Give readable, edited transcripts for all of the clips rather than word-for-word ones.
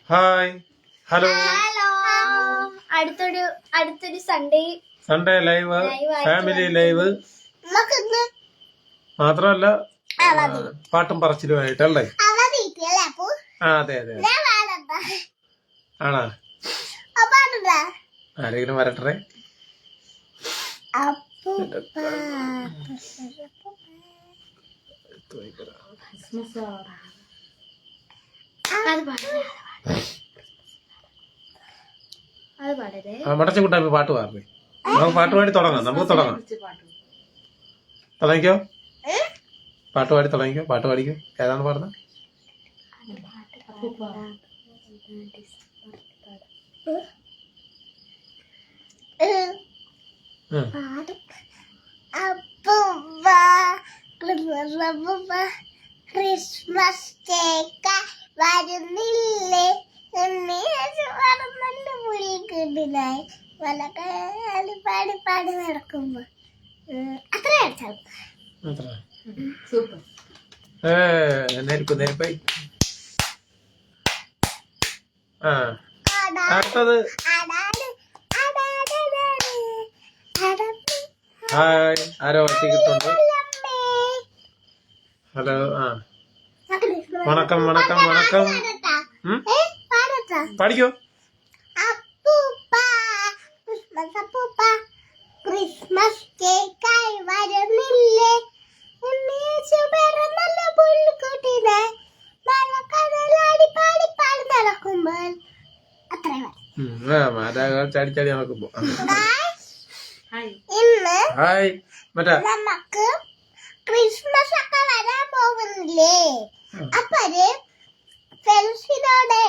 Hi hello അടുത്തൊരു Sunday live family live മാത്രമല്ല പാട്ടും പറച്ചിലുമായിട്ടല്ലേ? അതെ അതെ ആണോ? ആരെങ്കിലും വരട്ടെ. മടച്ചുകൂട്ടാ പാട്ട് പാടേ. നമുക്ക് പാട്ട് പാടി തുടങ്ങാം. തുടങ്ങിക്കോ. പാട്ട് പാടി തുടങ്ങിക്കോ. പാട്ട് പാടിക്കോ. ഏതാണ് പാടുന്നത്? ക്രിസ്മസ് കേക്ക വരുന്നില്ലേ പുലിക്കുട്ടിനായി പാടി പാടി നടക്കുമ്പോ അത്ര നെരിപ്പായി. അടുത്തത് ഹായ്. ആരോ ഒറ്റക്കിട്ടുണ്ട്. ഹലോ. വണക്കം വണക്കം വണക്കം. പാടിക്കോ. ക്രിസ്മസ് കേക്കായി വരുന്നില്ലേ പുൽക്കുട്ടിനെ പാടി പാടി നടക്കുമ്പോൾ ചാടി ചാടി നടക്കുമ്പോ ഇന്ന് ഹായ്. മറ്റേ നമുക്ക് ക്രിസ്മസ് ഒക്കെ വരാൻ പോകുന്നില്ലേ? അപ്പൊ ഫ്രണ്ട്സിനോടെ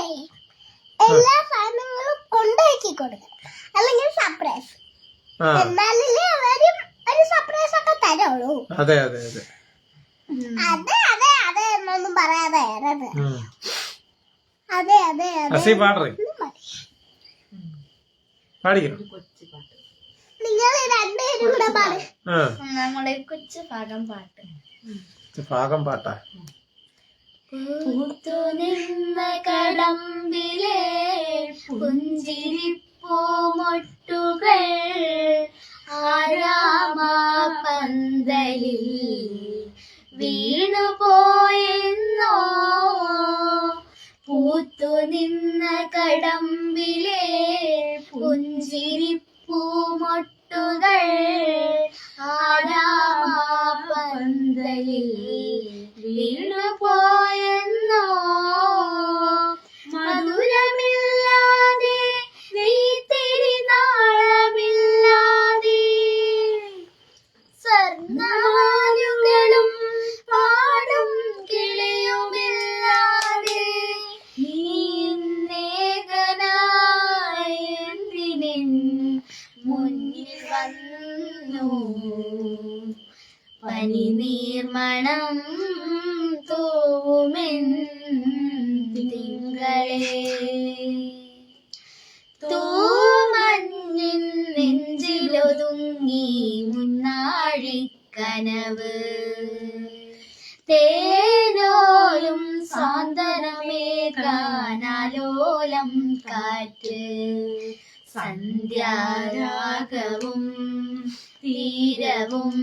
എല്ലാ സാധനങ്ങളും കൊണ്ടുപോയി കൊടുക്കണം. അല്ലെങ്കിൽ സർപ്രൈസ്. എന്നാലേ അവരും ഒരു സർപ്രൈസ് ഒക്കെ തരുള്ളൂ. അതെ അതെ അതെ അതെ അതെ അതെ എന്നൊന്നും പറയാതെ അതെ അതെ അതെ പാടിക്കണം. നിങ്ങൾ രണ്ടുപേരും കൂടെ പാടും. നമ്മളെ കൊച്ചു ഭാഗം പാട്ടാ. പൂത്തു നിന്ന കടമ്പിലെ പുഞ്ചിരിപ്പൂമൊട്ടുകൾ ആരാമാ പന്തലിൽ വീണുപോയെന്നോ. പൂത്തു നിന്ന കടമ്പിലെ പുഞ്ചിരിപ്പൂമൊട്ടുകൾ ആരാമാ പന്തലിൽ വീണുപോയെന്നോ. മധുരമില്ലാതെ നെയ്ത്തിരിനാളമില്ലാതെ സ്വർണ്ണമാലുകളും പാടും കിളിയുമില്ലാതെ നീ നേകനായി എന്തിനെൻ മുന്നിൽ വന്നു. പനിനീർമണം തൂമെൻ തിങ്കളെ തൂമഞ്ഞിൻ നെഞ്ചിലൊതുങ്ങി മുന്നാഴിക്കനവ് തേനോലും സാന്ത്വനമേകാനാലോലം കാറ്റ് സന്ധ്യാരാഗവും തീരവും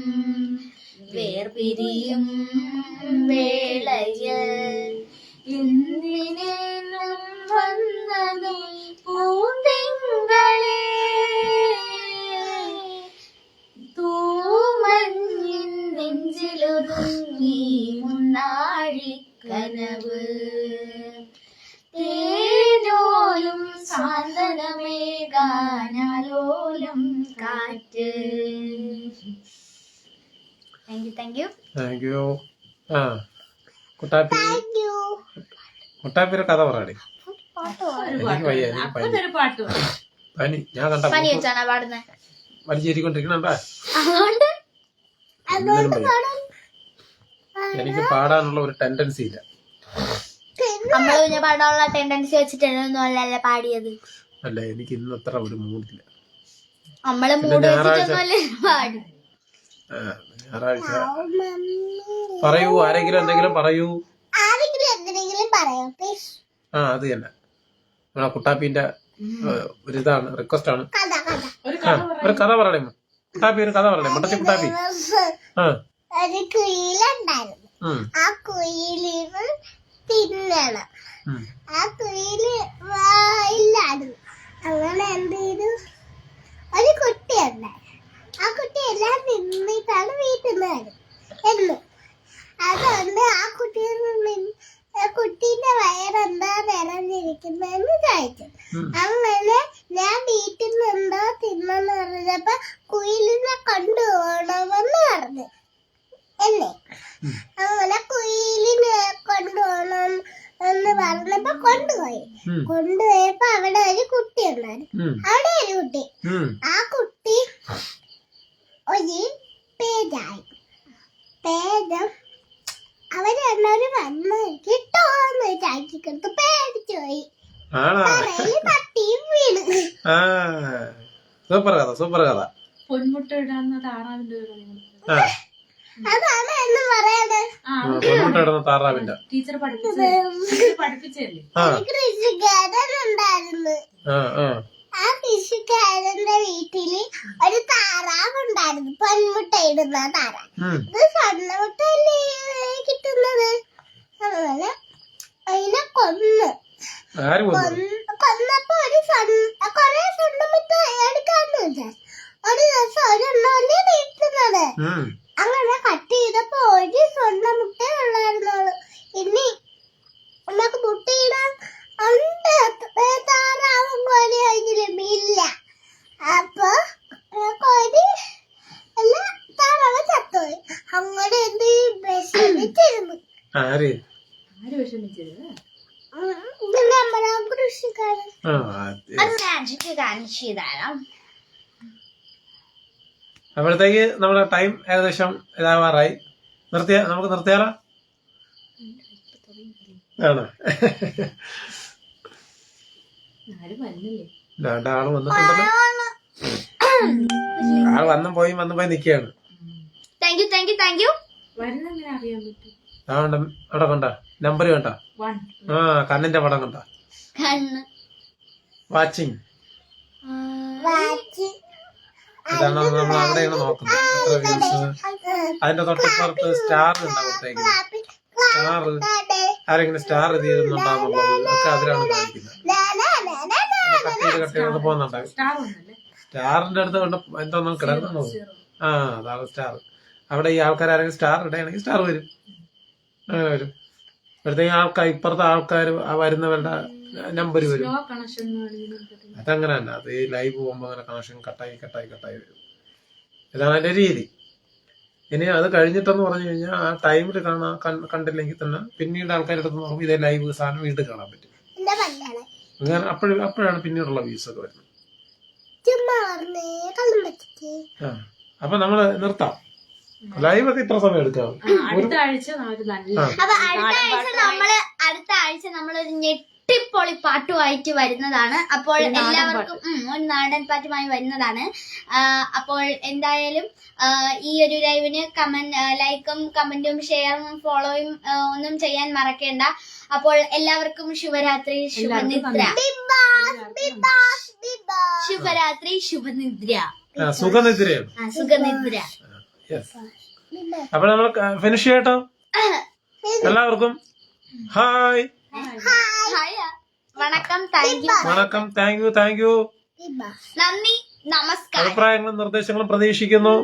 വേർപിരിയും വേളയിൽ എന്തിനും വന്നതും പൂന്തിങ്കളെ തൂമഞ്ഞിൻ നെഞ്ചിലൊതുങ്ങി മുന്നാഴിക്കനവ് തേനോലും സാന്ത്വനമേകാനാലോലം കാറ്റ്. Thank you. കുട്ടാപ്പിയുടെ കഥ പറയാടി. എനിക്ക് വയ്യ. പനി. ഞാൻ കണ്ട വലിച്ചേരിക്കൊണ്ടിരിക്കണ. എനിക്ക് പാടാനുള്ള ഒരു ടെൻഡൻസി ഇല്ല. നമ്മള് പാടാനുള്ള ടെൻഡൻസി വെച്ചിട്ടൊന്നുമല്ലേ പാടിയത്. അല്ല, എനിക്ക് ഇന്ന് അത്ര ഒരു മൂഡില്ല. നമ്മള് മൂഡ് വെച്ചിട്ടൊന്നുമല്ലേ പാടി. ഞായറാഴ്ച പറയൂ. ആരെങ്കിലും എന്തെങ്കിലും പറയൂ. ആരെങ്കിലും എന്തെങ്കിലും പറയാം പ്ലീസ്. ആ അത് തന്നെ നമ്മളെ കുട്ടാപ്പിന്റെ ഒരു ഇതാണ്, റിക്വസ്റ്റ് ആണ്. കഥ കഥ ഒരു ആ കഥ ഒരു കഥ പറയണേ കുട്ടാപ്പി, ഒരു കഥ പറയണേ മുട്ടച്ചി കുട്ടാപ്പി. ആ ഒരു കുയിലുണ്ടായിരുന്നു. ഉം, ആ കുയിലിന് തിന്നണം. ഉം, ആ കുയില് വായില്ലായിരുന്നു. അങ്ങനെ എന്ത് ചെയ്തു, ഒരു കുട്ടി ഉണ്ടായിരുന്നു. ആ കുട്ടി എല്ലാം തിന്നിട്ടാണ് വീട്ടിൽ നിന്ന് വരും എന്ന്. അതുകൊണ്ട് ആ കുട്ടീന്റെ വയറെന്താ നിറഞ്ഞിരിക്കുന്നതെന്ന് ചോദിച്ചു. ഉം. അങ്ങനെ ഞാൻ വീട്ടിൽ നിന്ന് എന്തോ തിന്നെന്ന് പറഞ്ഞപ്പോ കുയിലിനെ കൊണ്ടുപോകണമെന്ന് പറഞ്ഞു എന്നെ. അങ്ങനെ കുയിലിനെ കൊണ്ടുപോകണം എന്ന് പറഞ്ഞപ്പോ കൊണ്ടുപോയി. ഉം, കൊണ്ടുപോയപ്പോ അവിടെ ഒരു കുട്ടി ഉണ്ടായിരുന്നു. ഉം, അവിടെ ഒരു കുട്ടി. ഉം. ആ കുട്ടി ഒരു പേജായി. പേജം അവരെല്ലാവരും വന്ന് കിട്ടോന്ന് ചാക്കിക്കെടുത്ത് പേടിച്ചു പോയി. ആണോ? തലയിൽ തട്ടിയും വീണ്. ആ സൂപ്പർ കഥ, സൂപ്പർ കഥ. പൊന്മുട്ട ഇടാന്ന താറാവിന്റെ ഒരു കഥ. ആ അതാണ് എന്ന് പറയണത്. പൊന്മുട്ട ഇടുന്ന താറാവിന്റെ. ടീച്ചർ പഠിപ്പിച്ചല്ലേ. ആ കൃഷിക്കാരൻ ഉണ്ടായിരുന്നു. ആ ആ ആ കൃഷിക്കാരന്റെ വീട്ടില് ഒരു താറാവ് ഉണ്ടായിരുന്നു. പൊന്മുട്ട ഇടുന്ന താറാവ്. ഉം, ഇത് സ്വർണ്ണമുട്ടല്ലേ കിട്ടുന്നത്. അങ്ങനെ അതിനെ കൊന്നു. ആര് കൊന്നു? കൊന്നപ്പോ ഒരു കൊറേ സ്വർണ്ണമുട്ട എടുക്കാന്ന് വിചാരിച്ചു. ഒരു ദിവസം ഒരെണ്ണല്ലേ കിട്ടുന്നത്. ഉം, അങ്ങനെ കട്ട് ചെയ്തപ്പോ ഒരു സ്വർണ്ണമുട്ട ഉള്ളായിരുന്നുള്ളൂ. ഇനി നമുക്ക് മുട്ടയിടാൻ ഉണ്ട്. താറാവും കോഴിയെങ്കിലും ഇല്ല. അപ്പൊ കോഴി എല്ലാം താറാവ് ചത്തുപോയി. അങ്ങനെ എന്ത് വിഷമിച്ചിരുന്നു. ആര്? ആര് വിഷമിച്ചത്? നമ്മളെ കൃഷിക്കാരൻ. ആ അത് മാജിക് കാണിച്ചു തരാം. അപ്പോഴത്തേക്ക് നമ്മുടെ ടൈം ഏകദേശം ഇതാവാറായി. നമുക്ക് നിർത്തിയാലോ? ആണോ? ആരും വരുന്നില്ലേ? ആള് വന്നിട്ടുണ്ടല്ലോ. ആള് വന്നും പോയി നിക്കുകയാണ്. Thank you thank you thank you. വരുന്നെങ്ങനെ അറിയാൻ പറ്റും? അതുകൊണ്ട് അവിടെ കണ്ട നമ്പർ കണ്ട. 1. ആ കണ്ണിന്റെ പടം കണ്ട. കണ്ണ് വാച്ചിങ് വാച്ച് ഇതാണ് നമ്മൾ അവിടെയാണ് നോക്കുന്നത്. എത്ര വ്യൂസ്. അതിന്റെ തൊട്ടിപ്പുറത്ത് സ്റ്റാർ ഉണ്ടാവും. സ്റ്റാർ ആരെങ്കിലും സ്റ്റാർ ഇത് ചെയ്തിട്ടുണ്ടാവുന്നുള്ളത് ഒക്കെ അതിലാണ് കാണിക്കുന്നത്. കട്ട് ചെയ്ത് പോകുന്നുണ്ടാവും. സ്റ്റാർ ഒന്നല്ലേ? സ്റ്റാറിന്റെ അടുത്ത് കൊണ്ട് എന്തൊന്നും കിടക്കുന്നു. ആ അതാണ് സ്റ്റാർ. അവിടെ ഈ ആൾക്കാർ ആരെങ്കിലും സ്റ്റാർ ഇടുകയാണെങ്കിൽ സ്റ്റാർ വരും. അങ്ങനെ വരും. അപ്പോഴത്തേക്ക് ഇപ്പുറത്തെ ആൾക്കാർ വരുന്നവരുടെ നമ്പർ വരും. ലോ കണക്ഷൻ അതങ്ങനെ തന്നെ. അത് ഈ ലൈവ് പോകുമ്പോൾ അങ്ങനെ കണക്ഷൻ കട്ടായി വരും. ഇതാണ് അതിന്റെ രീതി. ഇനി അത് കഴിഞ്ഞിട്ടെന്ന് പറഞ്ഞു കഴിഞ്ഞാൽ ആ ടൈമിൽ കണ്ടില്ലെങ്കിൽ തന്നെ പിന്നീട് ആൾക്കാരെടുത്ത് നോക്കുമ്പോൾ ഇതേ ലൈവ് സാധനം വീണ്ടും കാണാൻ പറ്റും. അങ്ങനെ അപ്പോഴാണ് പിന്നീടുള്ള വ്യൂസ് ഒക്കെ വരുന്നത്. ആ അപ്പൊ നമ്മള് നിർത്താം. ലൈവ് ഒക്കെ ഇത്ര സമയം എടുക്കാം. അടുത്ത ആഴ്ച നമുക്ക് നല്ല അപ്പൊ അടുത്ത ആഴ്ച നമ്മളൊരു ഞെട്ടിപ്പൊളി പാട്ടുമായിട്ട് വരുന്നതാണ്. അപ്പോൾ എല്ലാവർക്കും ഒരു നാടൻ പാട്ടുമായി വരുന്നതാണ്. അപ്പോൾ എന്തായാലും ഈ ഒരു ലൈവിന് ലൈക്കും കമന്റും ഷെയറും ഫോളോയും ഒന്നും ചെയ്യാൻ മറക്കേണ്ട. അപ്പോൾ എല്ലാവർക്കും ശുഭരാത്രി, ശുഭനിദ്ര. ശുഭരാത്രി, ശുഭനിദ്ര. സുഖനിദ്രയാണ്. സുഖനിദ്ര. അപ്പൊ നമ്മൾ ഫിനിഷ് ചെയ്യട്ടോ. എല്ലാവർക്കും ഹായ്, വണക്കം, താങ്ക് യു. വണക്കം, താങ്ക് യു. നന്ദി, നമസ്കാരം. അഭിപ്രായങ്ങളും നിർദ്ദേശങ്ങളും പ്രതീക്ഷിക്കുന്നു.